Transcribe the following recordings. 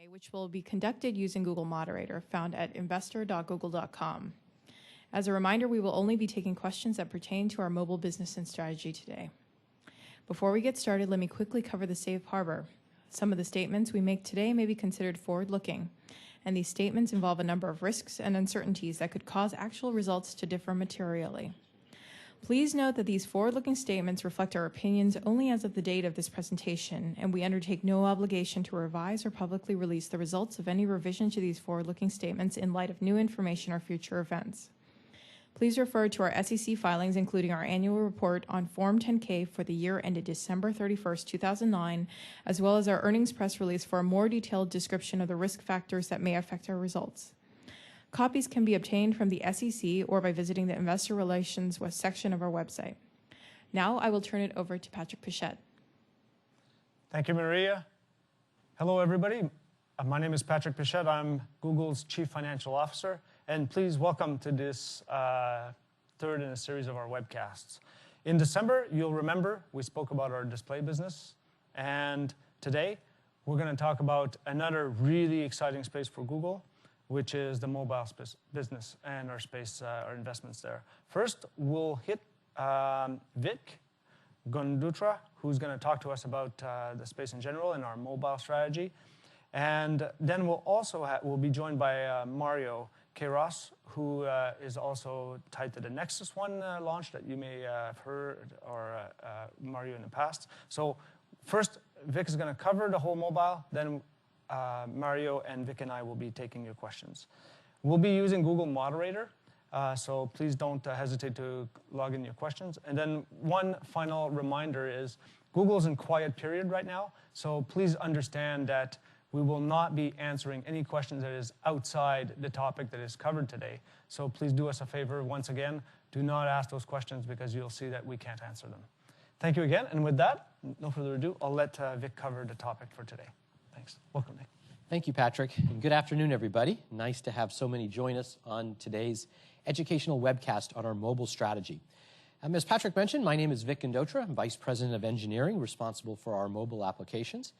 which will be conducted using Google Moderator, found at investor.google.com. As a reminder, we will only be taking questions that pertain to our mobile business and strategy today. Before we get started, let me quickly cover the safe harbor. Some of the statements we make today may be considered forward-looking, and these statements involve a number of risks and uncertainties that could cause actual results to differ materially. Please note that these forward-looking statements reflect our opinions only as of the date of this presentation, and we undertake no obligation to revise or publicly release the results of any revision to these forward-looking statements in light of new information or future events. Please refer to our SEC filings, including our annual report on Form 10-K for the year ended December 31st, 2009, as well as our earnings press release for a more detailed description of the risk factors that may affect our results. Copies can be obtained from the SEC or by visiting the Investor Relations section of our website. Now I will turn it over to Patrick Pichette. Thank you, Maria. Hello, everybody. My name is Patrick Pichette. I'm Google's Chief Financial Officer, and please welcome to this third in a series of our webcasts. In December, you'll remember we spoke about our display business, and today we're going to talk about another really exciting space for Google, which is the mobile business and our investments there. First, we'll hit Vic Gundutra, who's going to talk to us about the space in general and our mobile strategy. And then we'll be joined by Mario Queiroz, who is also tied to the Nexus One launch that you may have heard or Mario in the past. So first, Vic is going to cover the whole mobile, then Mario and Vic and I will be taking your questions. We'll be using Google Moderator, so please don't hesitate to log in your questions. And then one final reminder is Google's in quiet period right now, so please understand that we will not be answering any questions that is outside the topic that is covered today. So please do us a favor, once again, do not ask those questions because you'll see that we can't answer them. Thank you again, and with that, no further ado, I'll let Vic cover the topic for today. Thanks. Welcome, Nick. Thank you, Patrick. And good afternoon, everybody. Nice to have so many join us on today's educational webcast on our mobile strategy. As Patrick mentioned, my name is Vic Gundutra. I'm Vice President of Engineering, responsible for our mobile applications.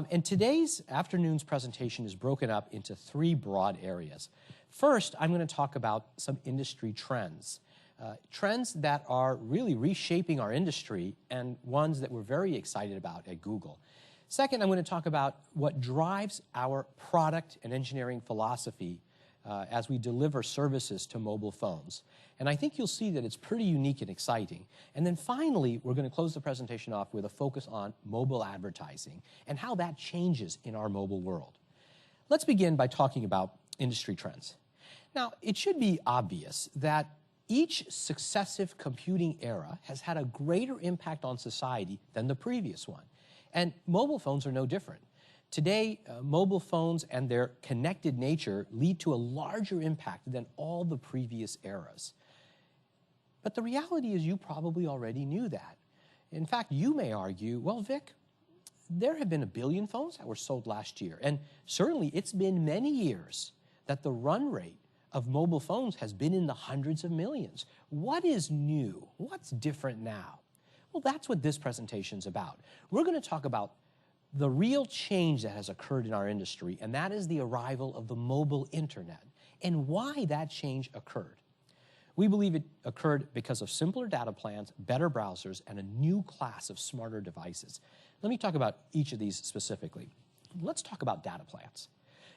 And today's afternoon's presentation is broken up into three broad areas. First, I'm going to talk about some industry trends. Trends that are really reshaping our industry and ones that we're very excited about at Google. Second, I'm going to talk about what drives our product and engineering philosophy as we deliver services to mobile phones. And I think you'll see that it's pretty unique and exciting. And then finally, we're going to close the presentation off with a focus on mobile advertising and how that changes in our mobile world. Let's begin by talking about industry trends. Now, it should be obvious that each successive computing era has had a greater impact on society than the previous one. And mobile phones are no different. Today, mobile phones and their connected nature lead to a larger impact than all the previous eras. But the reality is you probably already knew that. In fact, you may argue, well, Vic, there have been 1 billion phones that were sold last year. And certainly it's been many years that the run rate of mobile phones has been in the hundreds of millions. What is new? What's different now? Well, that's what this presentation is about. We're going to talk about the real change that has occurred in our industry, and that is the arrival of the mobile internet and why that change occurred. We believe it occurred because of simpler data plans, better browsers, and a new class of smarter devices. Let me talk about each of these specifically. Let's talk about data plans.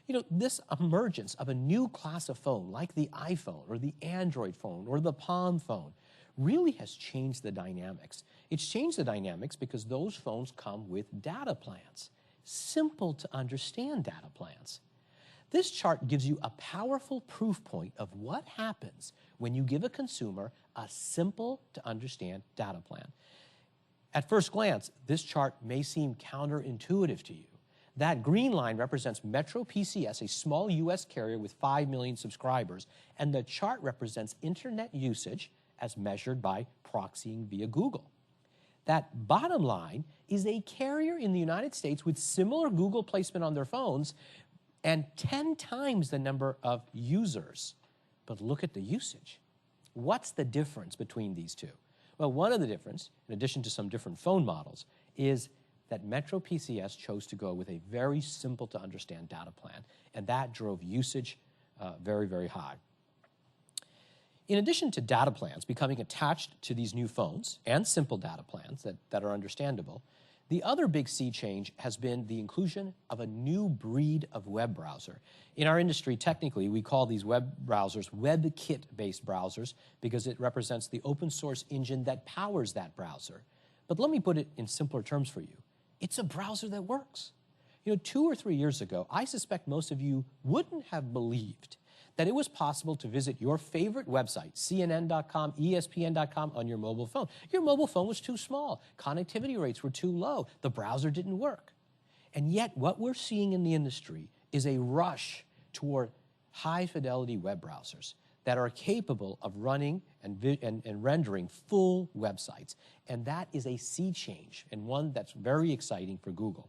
You know, this emergence of a new class of phone like the iPhone or the Android phone or the Palm phone really has changed the dynamics. It's changed the dynamics because those phones come with data plans, simple to understand data plans. This chart gives you a powerful proof point of what happens when you give a consumer a simple to understand data plan. At first glance, this chart may seem counterintuitive to you. That green line represents Metro PCS, a small US carrier with 5 million subscribers, and the chart represents internet usage as measured by proxying via Google. That bottom line is a carrier in the United States with similar Google placement on their phones and 10 times the number of users. But look at the usage. What's the difference between these two? Well, one of the difference, in addition to some different phone models, is that Metro PCS chose to go with a very simple to understand data plan, and that drove usage very, very high. In addition to data plans becoming attached to these new phones and simple data plans that are understandable, the other big sea change has been the inclusion of a new breed of web browser. In our industry, technically, we call these web browsers WebKit-based browsers because it represents the open source engine that powers that browser. But let me put it in simpler terms for you. It's a browser that works. 2 or 3 years ago, I suspect most of you wouldn't have believed that it was possible to visit your favorite website, CNN.com, ESPN.com, on your mobile phone. Your mobile phone was too small. Connectivity rates were too low. The browser didn't work. And yet, what we're seeing in the industry is a rush toward high-fidelity web browsers that are capable of running and rendering full websites. And that is a sea change, and one that's very exciting for Google.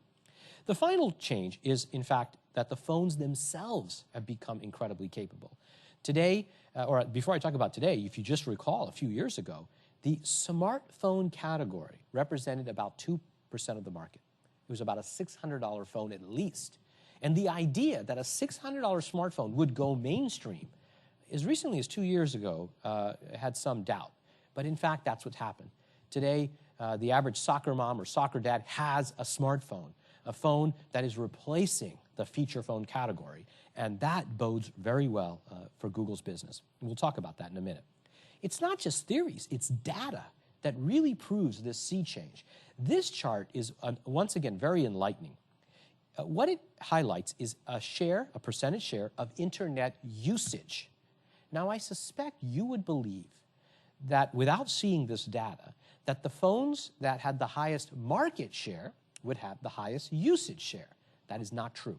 The final change is, in fact, that the phones themselves have become incredibly capable. Today, or before I talk about today, if you just recall a few years ago, the smartphone category represented about 2% of the market. It was about a $600 phone at least. And the idea that a $600 smartphone would go mainstream, as recently as 2 years ago, had some doubt. But in fact, that's what happened. Today, the average soccer mom or soccer dad has a smartphone, a phone that is replacing the feature phone category, and that bodes very well for Google's business. We'll talk about that in a minute. It's not just theories, it's data that really proves this sea change. This chart is, once again, very enlightening. What it highlights is a percentage share of internet usage. Now, I suspect you would believe that without seeing this data, that the phones that had the highest market share would have the highest usage share. That is not true.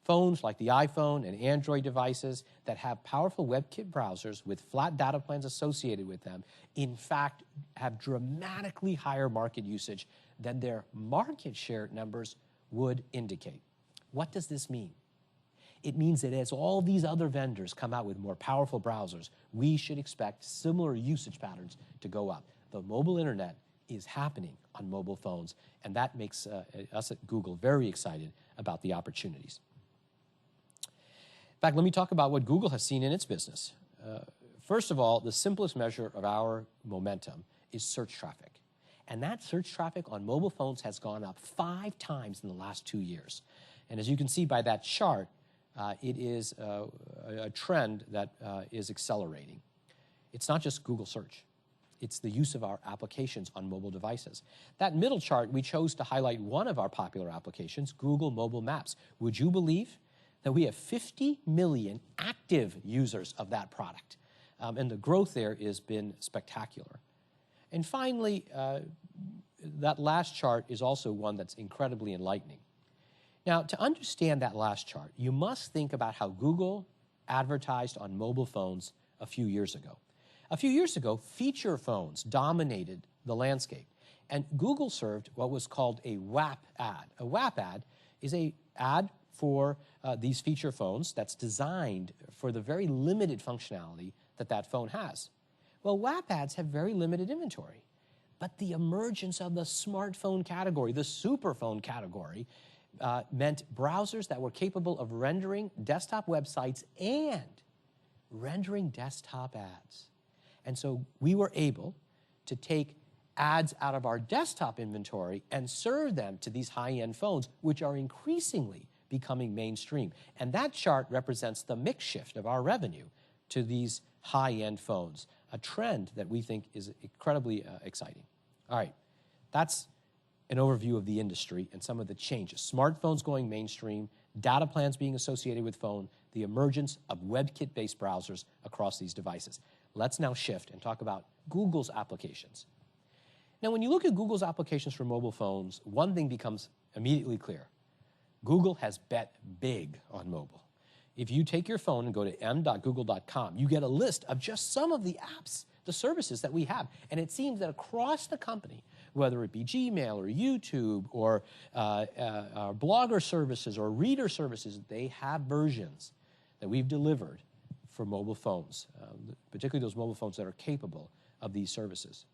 Phones like the iPhone and Android devices that have powerful WebKit browsers with flat data plans associated with them, in fact, have dramatically higher market usage than their market share numbers would indicate. What does this mean? It means that as all these other vendors come out with more powerful browsers, we should expect similar usage patterns to go up. The mobile internet is happening on mobile phones, and that makes us at Google very excited about the opportunities. In fact, let me talk about what Google has seen in its business. First of all, the simplest measure of our momentum is search traffic. And that search traffic on mobile phones has gone up 5 times in the last 2 years. And as you can see by that chart, it is a trend that is accelerating. It's not just Google search. It's the use of our applications on mobile devices. That middle chart, we chose to highlight one of our popular applications, Google Mobile Maps. Would you believe that we have 50 million active users of that product? And the growth there has been spectacular. And finally, that last chart is also one that's incredibly enlightening. Now, to understand that last chart, you must think about how Google advertised on mobile phones a few years ago. A few years ago, feature phones dominated the landscape, and Google served what was called a WAP ad. A WAP ad is an ad for these feature phones that's designed for the very limited functionality that phone has. Well, WAP ads have very limited inventory, but the emergence of the smartphone category, the superphone category, meant browsers that were capable of rendering desktop websites and rendering desktop ads. And so we were able to take ads out of our desktop inventory and serve them to these high-end phones, which are increasingly becoming mainstream. And that chart represents the mix shift of our revenue to these high-end phones, a trend that we think is incredibly exciting. All right, that's an overview of the industry and some of the changes. Smartphones going mainstream, data plans being associated with phone, the emergence of WebKit-based browsers across these devices. Let's now shift and talk about Google's applications. Now, when you look at Google's applications for mobile phones, one thing becomes immediately clear. Google has bet big on mobile. If you take your phone and go to m.google.com, you get a list of just some of the apps, the services that we have. And it seems that across the company, whether it be Gmail or YouTube or blogger services or reader services, they have versions that we've delivered for mobile phones, particularly those mobile phones that are capable of these services.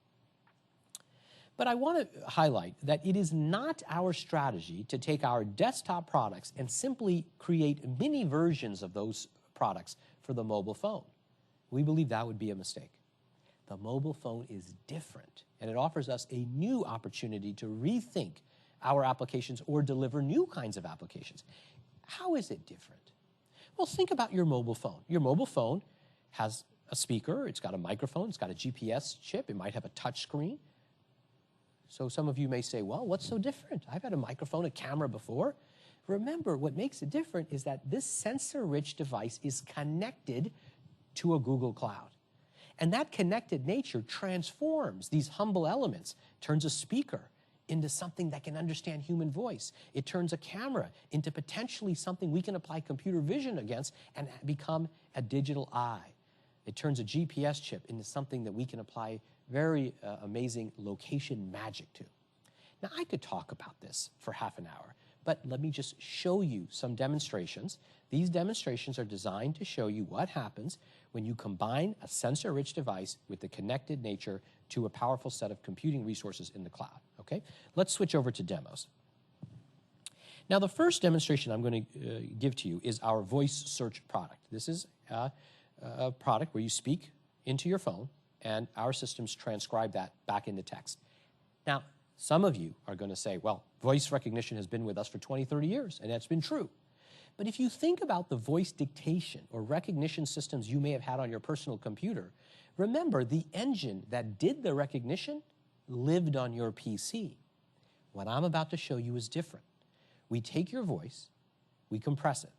But I want to highlight that it is not our strategy to take our desktop products and simply create mini versions of those products for the mobile phone. We believe that would be a mistake. The mobile phone is different, and it offers us a new opportunity to rethink our applications or deliver new kinds of applications. How is it different? Well, think about your mobile phone. Your mobile phone has a speaker, it's got a microphone, it's got a GPS chip, it might have a touch screen. So some of you may say, well, what's so different? I've had a microphone, a camera before. Remember, what makes it different is that this sensor-rich device is connected to a Google Cloud. And that connected nature transforms these humble elements, turns a speaker into something that can understand human voice. It turns a camera into potentially something we can apply computer vision against and become a digital eye. It turns a GPS chip into something that we can apply very amazing location magic to. Now, I could talk about this for half an hour, but let me just show you some demonstrations. These demonstrations are designed to show you what happens when you combine a sensor-rich device with the connected nature to a powerful set of computing resources in the cloud, okay? Let's switch over to demos. Now, the first demonstration I'm going to give to you is our voice search product. This is a product where you speak into your phone, and our systems transcribe that back into text. Now, some of you are going to say, well, voice recognition has been with us for 20, 30 years, and that's been true. But if you think about the voice dictation or recognition systems you may have had on your personal computer, remember the engine that did the recognition lived on your PC. What I'm about to show you is different. We take your voice, we compress it,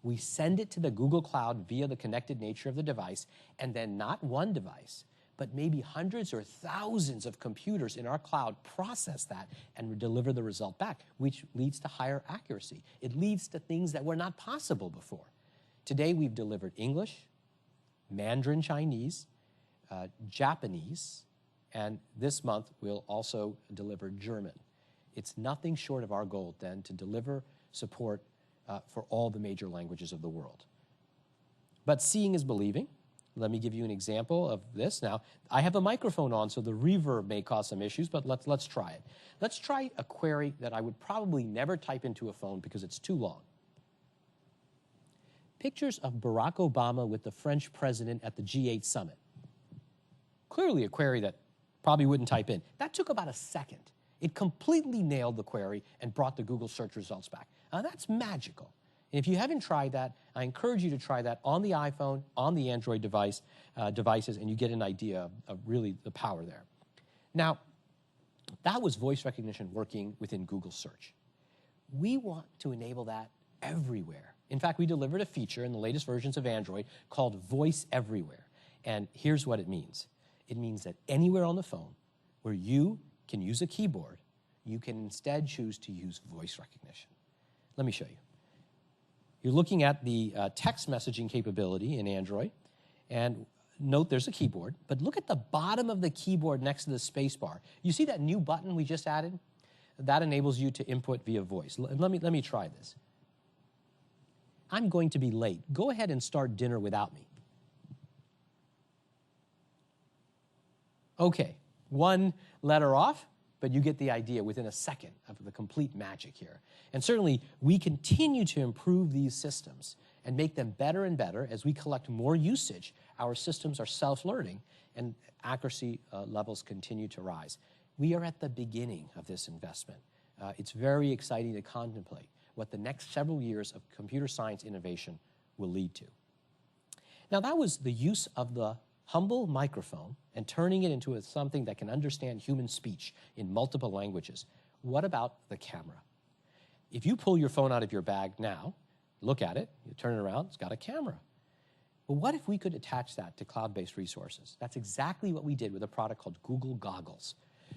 we send it to the Google Cloud via the connected nature of the device, and then not one device, but maybe hundreds or thousands of computers in our cloud process that and deliver the result back, which leads to higher accuracy. It leads to things that were not possible before. Today, we've delivered English, Mandarin Chinese, Japanese, and this month, we'll also deliver German. It's nothing short of our goal, then, to deliver support for all the major languages of the world. But seeing is believing. Let me give you an example of this. Now, I have a microphone on, so the reverb may cause some issues, but let's try it. Let's try a query that I would probably never type into a phone because it's too long. Pictures of Barack Obama with the French president at the G8 summit. Clearly a query that probably wouldn't type in. That took about a second. It completely nailed the query and brought the Google search results back. Now, that's magical. And if you haven't tried that, I encourage you to try that on the iPhone, on the Android devices, and you get an idea of really the power there. Now, that was voice recognition working within Google Search. We want to enable that everywhere. In fact, we delivered a feature in the latest versions of Android called Voice Everywhere. And here's what it means. It means that anywhere on the phone where you can use a keyboard, you can instead choose to use voice recognition. Let me show you. You're looking at the text messaging capability in Android, and note there's a keyboard, but look at the bottom of the keyboard next to the space bar. You see that new button we just added? That enables you to input via voice. Let me try this. I'm going to be late. Go ahead and start dinner without me. Okay, one letter off, but you get the idea within a second of the complete magic here. And certainly, we continue to improve these systems and make them better and better as we collect more usage. Our systems are self-learning, and accuracy levels continue to rise. We are at the beginning of this investment. It's very exciting to contemplate what the next several years of computer science innovation will lead to. Now, that was the use of the humble microphone and turning it into something that can understand human speech in multiple languages. What about the camera? If you pull your phone out of your bag now, look at it, you turn it around, it's got a camera. Well, what if we could attach that to cloud-based resources? That's exactly what we did with a product called Google Goggles.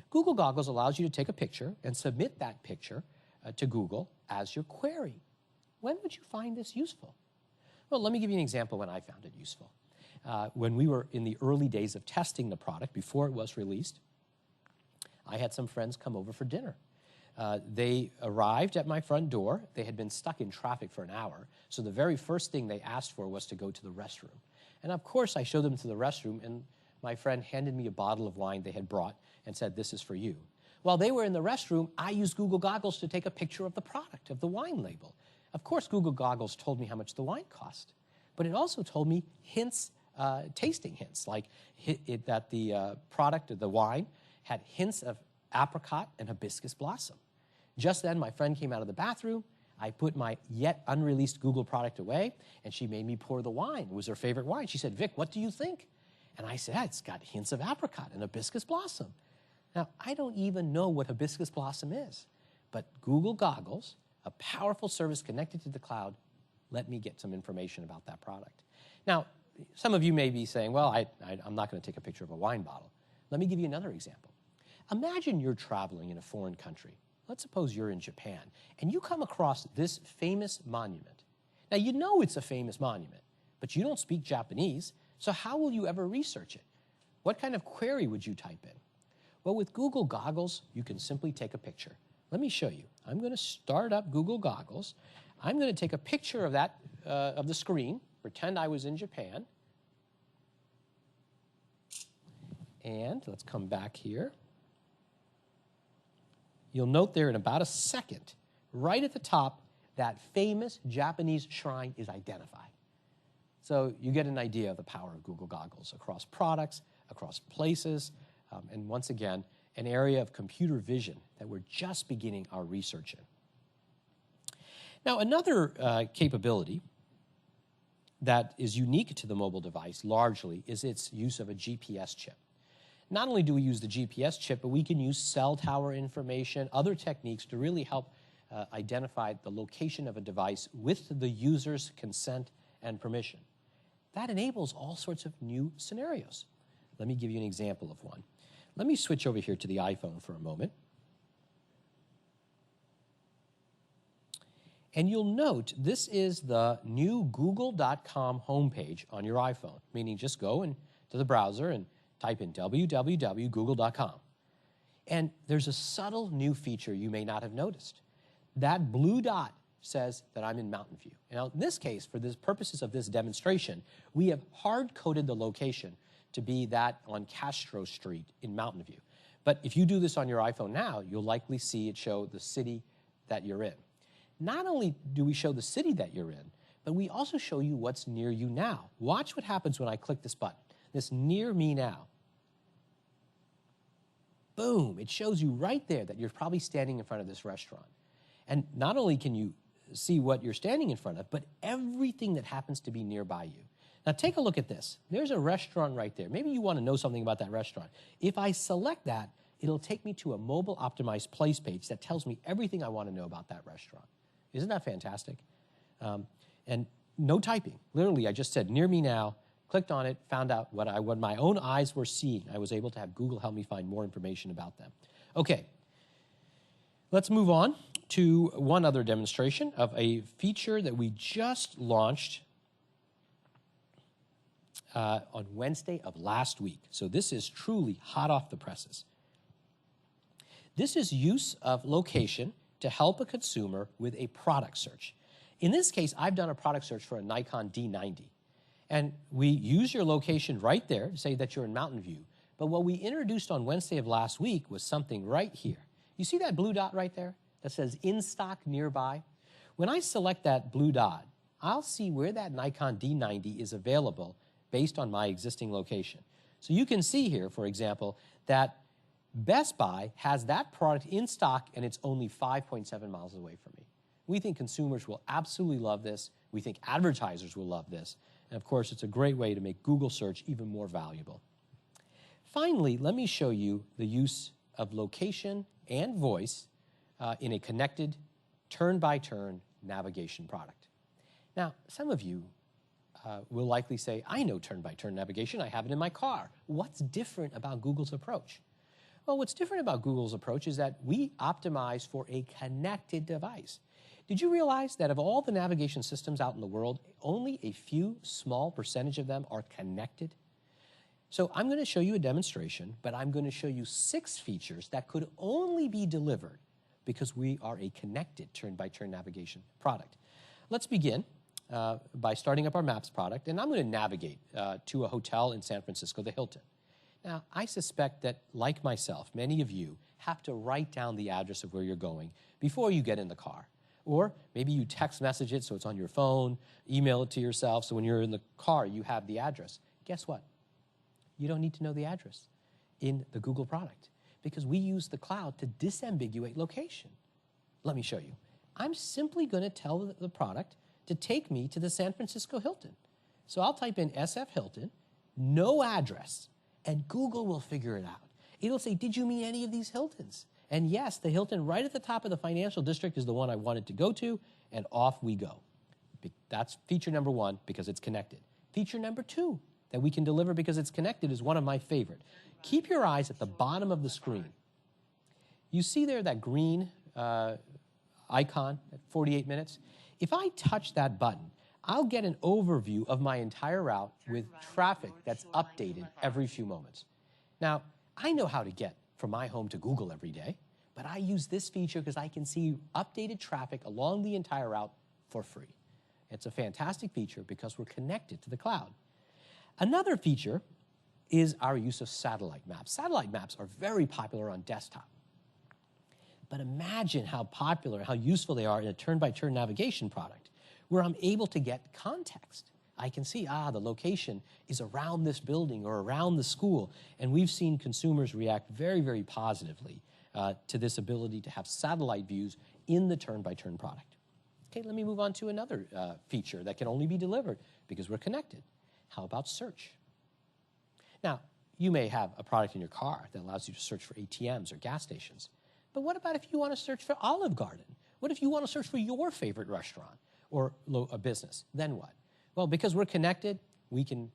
Google Goggles allows you to take a picture and submit that picture to Google as your query. When would you find this useful? Well, let me give you an example when I found it useful. When we were in the early days of testing the product, before it was released, I had some friends come over for dinner. They arrived at my front door. They had been stuck in traffic for an hour, so the very first thing they asked for was to go to the restroom. And of course, I showed them to the restroom, and my friend handed me a bottle of wine they had brought and said, "This is for you." While they were in the restroom, I used Google Goggles to take a picture of the product, of the wine label. Of course, Google Goggles told me how much the wine cost, but it also told me hints, tasting hints, like that the product, the wine, had hints of apricot and hibiscus blossom. Just then, my friend came out of the bathroom. I put my yet unreleased Google product away, and she made me pour the wine. It was her favorite wine. She said, "Vic, what do you think?" And I said, it's got hints of apricot and hibiscus blossom. Now, I don't even know what hibiscus blossom is, but Google Goggles, a powerful service connected to the cloud, let me get some information about that product. Now, some of you may be saying, well, I'm not going to take a picture of a wine bottle. Let me give you another example. Imagine you're traveling in a foreign country. Let's suppose you're in Japan, and you come across this famous monument. Now, you know it's a famous monument, but you don't speak Japanese, so how will you ever research it? What kind of query would you type in? Well, with Google Goggles, you can simply take a picture. Let me show you. I'm going to start up Google Goggles. I'm going to take a picture of that, of the screen, pretend I was in Japan. And let's come back here. You'll note there in about a second, right at the top, that famous Japanese shrine is identified. So you get an idea of the power of Google Goggles across products, across places, and once again, an area of computer vision that we're just beginning our research in. Now, another capability that is unique to the mobile device largely is its use of a GPS chip. Not only do we use the GPS chip, but we can use cell tower information, other techniques to really help identify the location of a device with the user's consent and permission. That enables all sorts of new scenarios. Let me give you an example of one. Let me switch over here to the iPhone for a moment. And you'll note this is the new google.com homepage on your iPhone, meaning just go into the browser and type in www.google.com. And there's a subtle new feature you may not have noticed. That blue dot says that I'm in Mountain View. Now, in this case, for the purposes of this demonstration, we have hard-coded the location to be that on Castro Street in Mountain View. But if you do this on your iPhone now, you'll likely see it show the city that you're in. Not only do we show the city that you're in, but we also show you what's near you now. Watch what happens when I click this button, this Near Me Now. Boom, it shows you right there that you're probably standing in front of this restaurant. And not only can you see what you're standing in front of, but everything that happens to be nearby you. Now take a look at this. There's a restaurant right there. Maybe you want to know something about that restaurant. If I select that, it'll take me to a mobile optimized place page that tells me everything I want to know about that restaurant. Isn't that fantastic? And no typing. Literally, I just said, near me now, clicked on it, found out what my own eyes were seeing. I was able to have Google help me find more information about them. Okay, let's move on to one other demonstration of a feature that we just launched on Wednesday of last week. So this is truly hot off the presses. This is use of location to help a consumer with a product search. In this case, I've done a product search for a Nikon D90. And we use your location right there to say that you're in Mountain View. But what we introduced on Wednesday of last week was something right here. You see that blue dot right there that says in stock nearby? When I select that blue dot, I'll see where that Nikon D90 is available based on my existing location. So you can see here, for example, that Best Buy has that product in stock and it's only 5.7 miles away from me. We think consumers will absolutely love this. We think advertisers will love this. And of course, it's a great way to make Google search even more valuable. Finally, let me show you the use of location and voice in a connected turn-by-turn navigation product. Now, some of you will likely say, I know turn-by-turn navigation. I have it in my car. What's different about Google's approach? Well, what's different about Google's approach is that we optimize for a connected device. Did you realize that of all the navigation systems out in the world, only a few small percentage of them are connected? So I'm going to show you a demonstration, but I'm going to show you 6 features that could only be delivered because we are a connected turn-by-turn navigation product. Let's begin by starting up our Maps product, and I'm going to navigate to a hotel in San Francisco, the Hilton. Now, I suspect that, like myself, many of you have to write down the address of where you're going before you get in the car. Or maybe you text message it so it's on your phone, email it to yourself, so when you're in the car, you have the address. Guess what? You don't need to know the address in the Google product because we use the cloud to disambiguate location. Let me show you. I'm simply going to tell the product to take me to the San Francisco Hilton. So I'll type in SF Hilton, no address, and Google will figure it out. It'll say, did you mean any of these Hiltons? And yes, the Hilton right at the top of the financial district is the one I wanted to go to, and off we go. That's feature number one, because it's connected. Feature number two that we can deliver because it's connected is one of my favorite. Keep your eyes at the bottom of the screen. You see there that green icon at 48 minutes? If I touch that button, I'll get an overview of my entire route with traffic that's updated every few moments. Now, I know how to get from my home to Google every day, but I use this feature because I can see updated traffic along the entire route for free. It's a fantastic feature because we're connected to the cloud. Another feature is our use of satellite maps. Satellite maps are very popular on desktop. But imagine how popular, how useful they are in a turn-by-turn navigation product, where I'm able to get context. I can see, the location is around this building or around the school. And we've seen consumers react very, very positively to this ability to have satellite views in the turn-by-turn product. Okay, let me move on to another feature that can only be delivered because we're connected. How about search? Now, you may have a product in your car that allows you to search for ATMs or gas stations. But what about if you want to search for Olive Garden? What if you want to search for your favorite restaurant or a business? Then what? Well, because we're connected, we can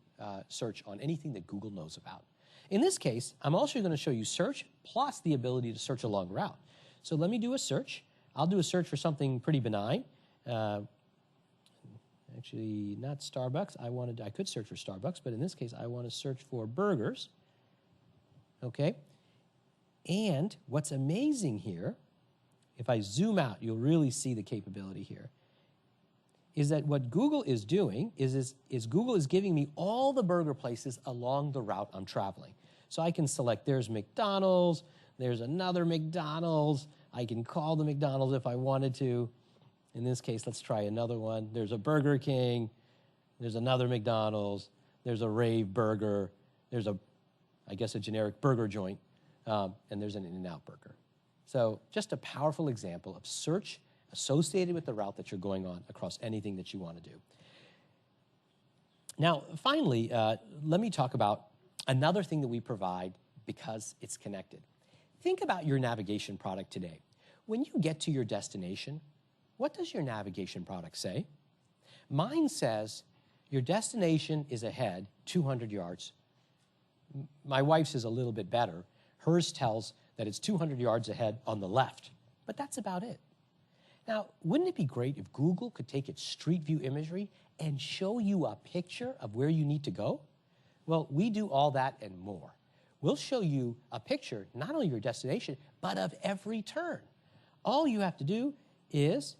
search on anything that Google knows about. In this case, I'm also going to show you search plus the ability to search along route. So let me do a search. I'll do a search for something pretty benign. Actually, not Starbucks. I could search for Starbucks, but in this case, I want to search for burgers. Okay? And what's amazing here, if I zoom out, you'll really see the capability here, is that what Google is doing is Google is giving me all the burger places along the route I'm traveling. So I can select, there's McDonald's, there's another McDonald's, I can call the McDonald's if I wanted to. In this case, let's try another one. There's a Burger King, there's another McDonald's, there's a Rave Burger, there's I guess a generic burger joint, and there's an In-N-Out Burger. So just a powerful example of search associated with the route that you're going on across anything that you want to do. Now, finally, let me talk about another thing that we provide because it's connected. Think about your navigation product today. When you get to your destination, what does your navigation product say? Mine says your destination is ahead 200 yards. My wife's is a little bit better. Hers tells that it's 200 yards ahead on the left, but that's about it. Now, wouldn't it be great if Google could take its Street View imagery and show you a picture of where you need to go? Well, we do all that and more. We'll show you a picture, not only of your destination, but of every turn. All you have to do is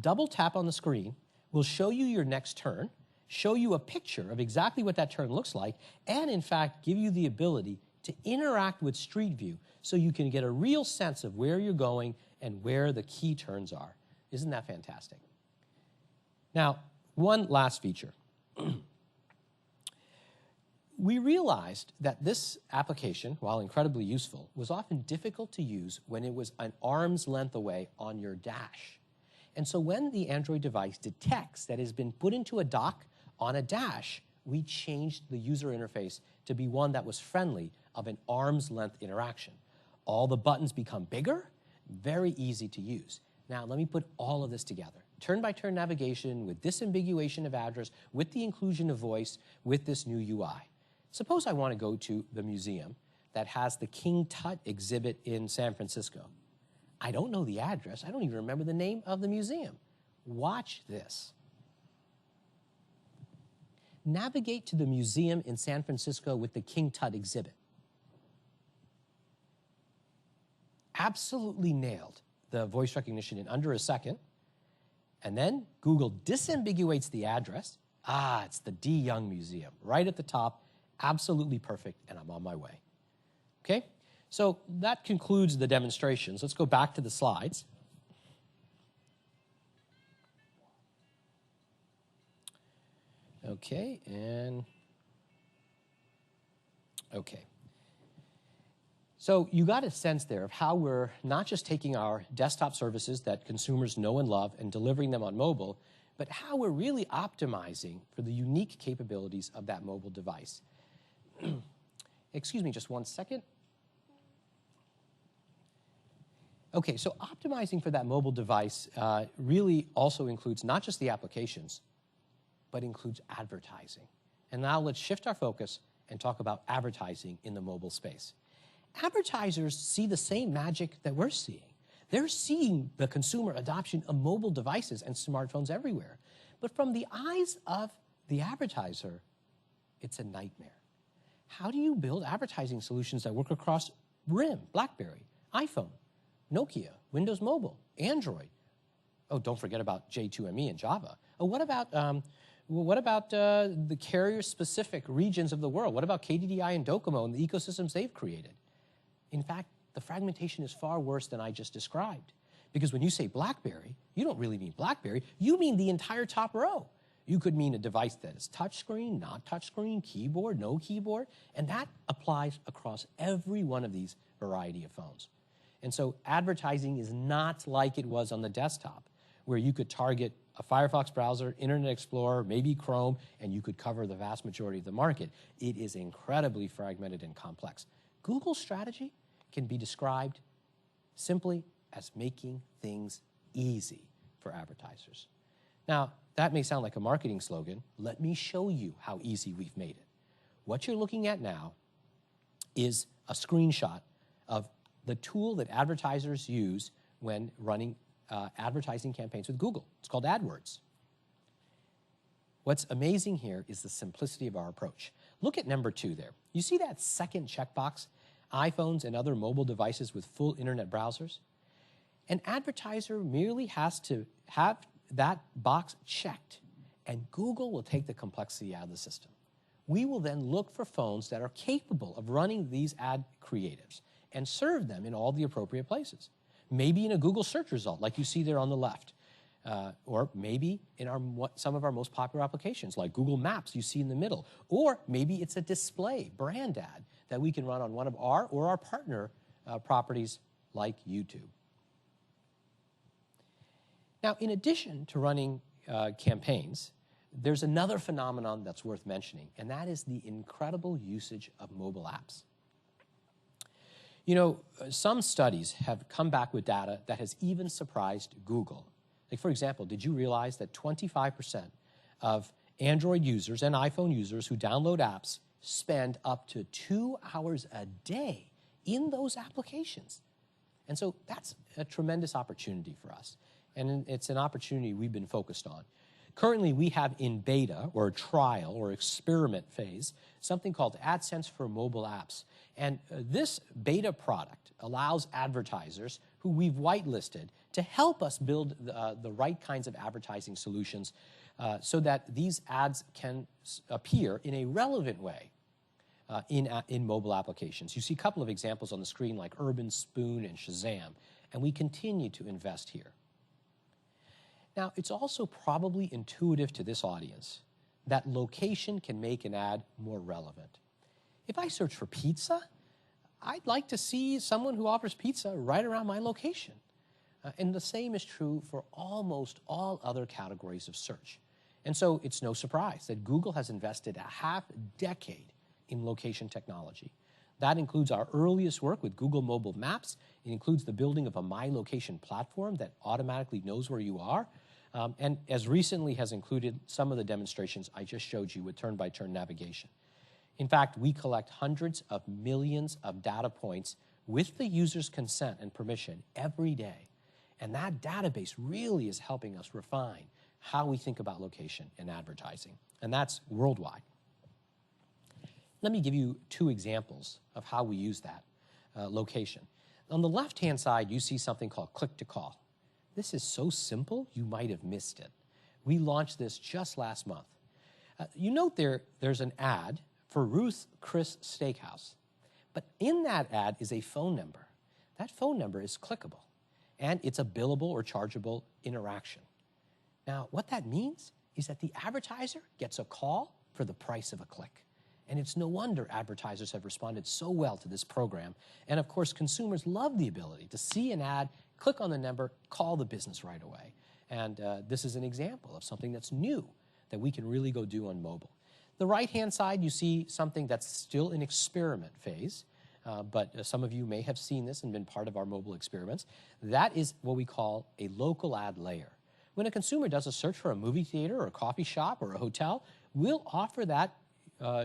double tap on the screen. We'll show you your next turn, show you a picture of exactly what that turn looks like, and in fact, give you the ability to interact with Street View so you can get a real sense of where you're going and where the key turns are. Isn't that fantastic? Now, one last feature. We realized that this application, while incredibly useful, was often difficult to use when it was an arm's length away on your dash. And so when the Android device detects that it has been put into a dock on a dash, we changed the user interface to be one that was friendly of an arm's length interaction. All the buttons become bigger, very easy to use. Now, let me put all of this together. Turn-by-turn navigation with disambiguation of address, with the inclusion of voice, with this new UI. Suppose I want to go to the museum that has the King Tut exhibit in San Francisco. I don't know the address. I don't even remember the name of the museum. Watch this. Navigate to the museum in San Francisco with the King Tut exhibit. Absolutely nailed the voice recognition in under a second. And then Google disambiguates the address. It's the D. Young Museum, right at the top, Absolutely perfect, and I'm on my way. Okay? So that concludes the demonstrations. Let's go back to the slides. Okay, and okay. So you got a sense there of how we're not just taking our desktop services that consumers know and love and delivering them on mobile, but how we're really optimizing for the unique capabilities of that mobile device. Excuse me just one second. Okay, so optimizing for that mobile device really also includes not just the applications, but includes advertising. And now let's shift our focus and talk about advertising in the mobile space. Advertisers see the same magic that we're seeing. They're seeing the consumer adoption of mobile devices and smartphones everywhere. But from the eyes of the advertiser, it's a nightmare. How do you build advertising solutions that work across RIM, BlackBerry, iPhone, Nokia, Windows Mobile, Android? Oh, don't forget about J2ME and Java. Oh, what about the carrier-specific regions of the world? What about KDDI and Docomo and the ecosystems they've created? In fact, the fragmentation is far worse than I just described. Because when you say BlackBerry, you don't really mean BlackBerry. You mean the entire top row. You could mean a device that is touchscreen, not touchscreen, keyboard, no keyboard, and that applies across every one of these variety of phones. And so advertising is not like it was on the desktop, where you could target a Firefox browser, Internet Explorer, maybe Chrome, and you could cover the vast majority of the market. It is incredibly fragmented and complex. Google's strategy can be described simply as making things easy for advertisers. Now, that may sound like a marketing slogan. Let me show you how easy we've made it. What you're looking at now is a screenshot of the tool that advertisers use when running advertising campaigns with Google. It's called AdWords. What's amazing here is the simplicity of our approach. Look at number 2 there. You see that second checkbox, iPhones and other mobile devices with full internet browsers? An advertiser merely has to have that box checked, and Google will take the complexity out of the system. We will then look for phones that are capable of running these ad creatives and serve them in all the appropriate places. Maybe in a Google search result, like you see there on the left, or maybe in some of our most popular applications, like Google Maps you see in the middle, or maybe it's a display brand ad that we can run on one of our or our partner properties like YouTube. Now, in addition to running campaigns, there's another phenomenon that's worth mentioning, and that is the incredible usage of mobile apps. You know, some studies have come back with data that has even surprised Google. Like, for example, did you realize that 25% of Android users and iPhone users who download apps spend up to 2 hours a day in those applications? And so that's a tremendous opportunity for us. And it's an opportunity we've been focused on. Currently, we have in beta or trial or experiment phase something called AdSense for mobile apps. And this beta product allows advertisers who we've whitelisted to help us build the right kinds of advertising solutions so that these ads can appear in a relevant way in mobile applications. You see a couple of examples on the screen like Urban Spoon and Shazam, and we continue to invest here. Now, it's also probably intuitive to this audience that location can make an ad more relevant. If I search for pizza, I'd like to see someone who offers pizza right around my location. And the same is true for almost all other categories of search. And so it's no surprise that Google has invested a half-decade in location technology. That includes our earliest work with Google Mobile Maps. It includes the building of a My Location platform that automatically knows where you are. And as recently has included some of the demonstrations I just showed you with turn-by-turn navigation. In fact, we collect hundreds of millions of data points with the user's consent and permission every day. And that database really is helping us refine how we think about location and advertising. And that's worldwide. Let me give you 2 examples of how we use that location. On the left-hand side, you see something called click-to-call. This is so simple, you might have missed it. We launched this just last month. You note there's an ad for Ruth's Chris Steakhouse. But in that ad is a phone number. That phone number is clickable, and it's a billable or chargeable interaction. Now, what that means is that the advertiser gets a call for the price of a click. And it's no wonder advertisers have responded so well to this program. And of course, consumers love the ability to see an ad, click on the number, call the business right away. And this is an example of something that's new that we can really go do on mobile. The right-hand side, you see something that's still in experiment phase, but some of you may have seen this and been part of our mobile experiments. That is what we call a local ad layer. When a consumer does a search for a movie theater or a coffee shop or a hotel, we'll offer that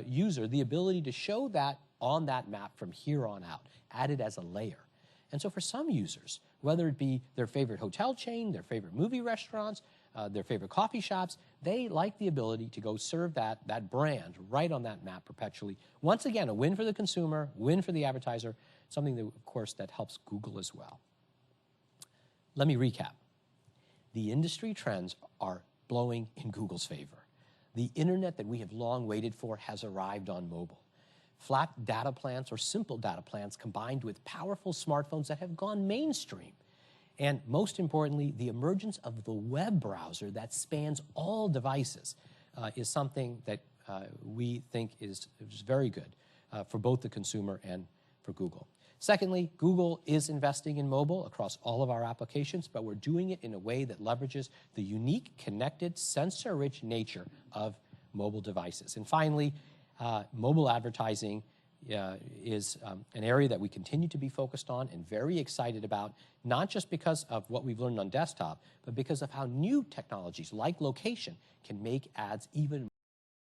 user the ability to show that on that map from here on out, added as a layer. And so for some users, whether it be their favorite hotel chain, their favorite movie restaurants, their favorite coffee shops, they like the ability to go serve that brand right on that map perpetually. Once again, a win for the consumer, win for the advertiser, something that, of course, that helps Google as well. Let me recap. The industry trends are blowing in Google's favor. The internet that we have long waited for has arrived on mobile. Flat data plans or simple data plans combined with powerful smartphones that have gone mainstream. And most importantly, the emergence of the web browser that spans all devices is something that we think is very good for both the consumer and for Google. Secondly, Google is investing in mobile across all of our applications, but we're doing it in a way that leverages the unique, connected, sensor-rich nature of mobile devices. And finally, mobile advertising is an area that we continue to be focused on and very excited about, not just because of what we've learned on desktop, but because of how new technologies like location can make ads even